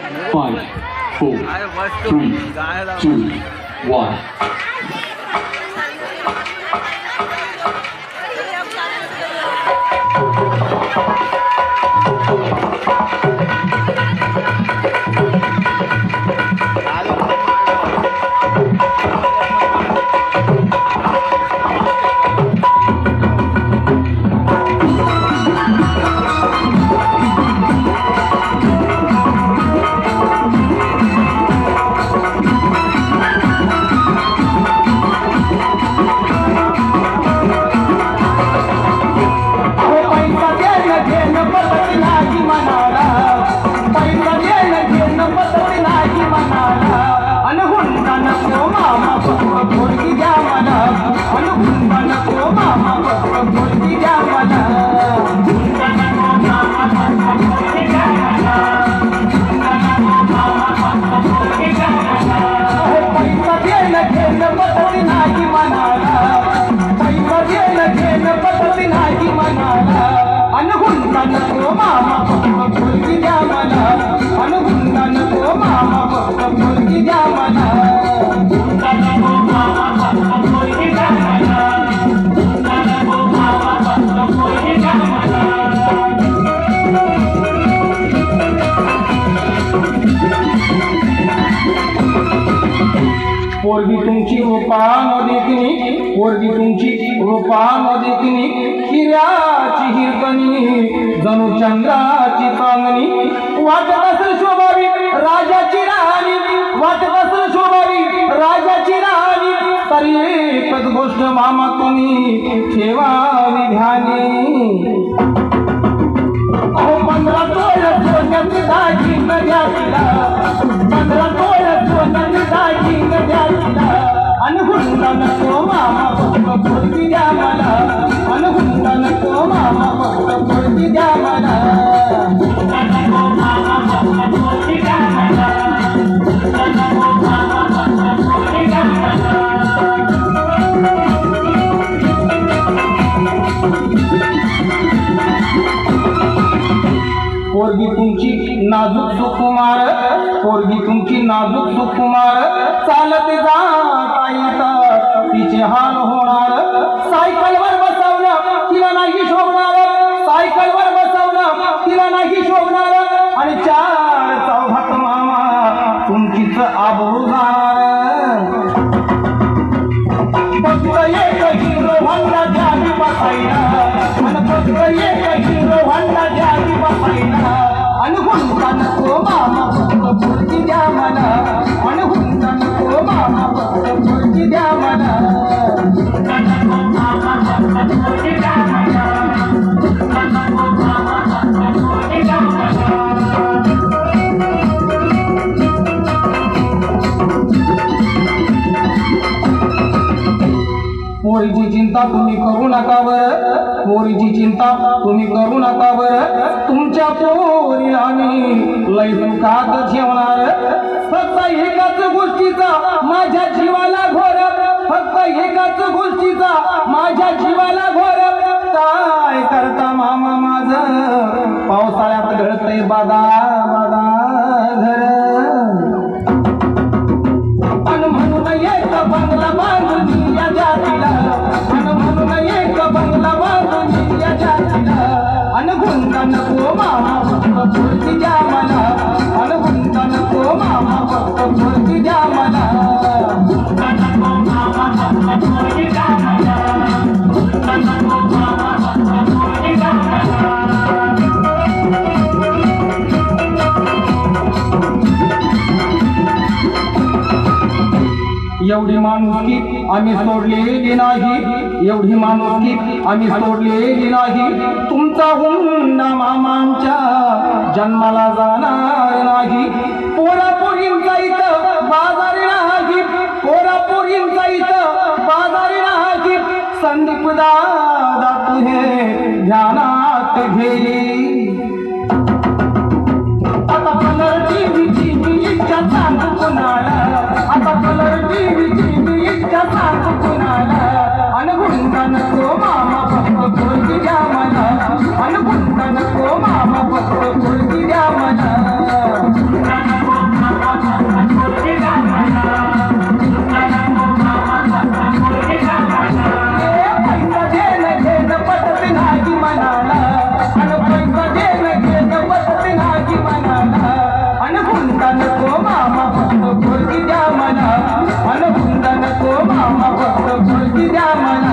5, 4, 3, 2, 1. पोरगी तुमची रूपान देखणी, पोरगी तुमची रूपान देखणी, हिऱ्याची हिरकणी जणू चंद्राची चांदणी, वाटत असेल शोभावी राजाची राणी, वाटत असेल शोभावी राजाची राणी, तरी एकच गोष्ट मामा तुम्ही ठेवावी ध्यानी. 15 तोळ सोन्याची दागी नद्या तिला, 15 तोळ सोन्याची दागी नद्या तिला, अनहुंडा नको मामा फक्त पोरगी द्या मला, अनहुंडा नको मामा फक्त पोरगी द्या मला. पोरगी तुमची नाजूक सुकुमार, पोरगी तुमची नाजूक सुकुमार, चालत जाता येतात तिचे हाल होणार. सायकलवर बसवलं तिला नाही शोभणार, सायकलवर बसवलं तिला नाही शोभणार, आणि 4 चौघात मामा तुमचीच आबरू जाणार. फक्त एक हिरो होंडा द्यावी बसायला, आणि फक्त एक हिरो होंडा द्यावी बसायला, अनहुंडा नको मामा फक्त पोरगी द्या मला, अनहुंडा नको मामा फक्त पोरगी द्या मला. पोरीची चिंता तुम्ही करू नका बर, पोरीची चिंता तुम्ही करू नका बर, तुमच्या पोरी आम्ही लय सुखात ठेवणार. फक्त एकाच गोष्टीचा माझ्या जीवाला घोर, फक्त एकाच गोष्टीचा माझ्या जीवाला घोर, काय करता मामा माझं पावसाळ्यात घडतंय बादा बादा घर. अन म्हणून एक बंगला बांधून या जातीला, अन म्हणून एक बंगला बांधून या जातीला, अनहुंडा नको मामा फक्त पोरगी द्या मला, अनहुंडा नको मामा फक्त पोरगी द्या मला. एवढी माणुसकी आम्ही सोडलेली नाही, एवढी माणुसकी आम्ही सोडलेली नाही, तुमचा हुंडा मामा आमच्या जन्माला जाणार नाही. पोरापोरींचा इथं बाजारी नाही, पोरापोरींचा इथं बाजारी नाही, संदीप दादा तुझे ध्यानात घेई. आता कलर टीव्हीची मी इच्छा सांगू कुणाला, आता कलर टीव्हीची मी इच्छा सांगू कुणाला, अनहुंडा नको मामा फक्त पोरगी द्या मला, अनहुंडा नको मामा फक्त पोरगी द्या मला. अन हुंड नको मामा फक्त पोरगी द्या मला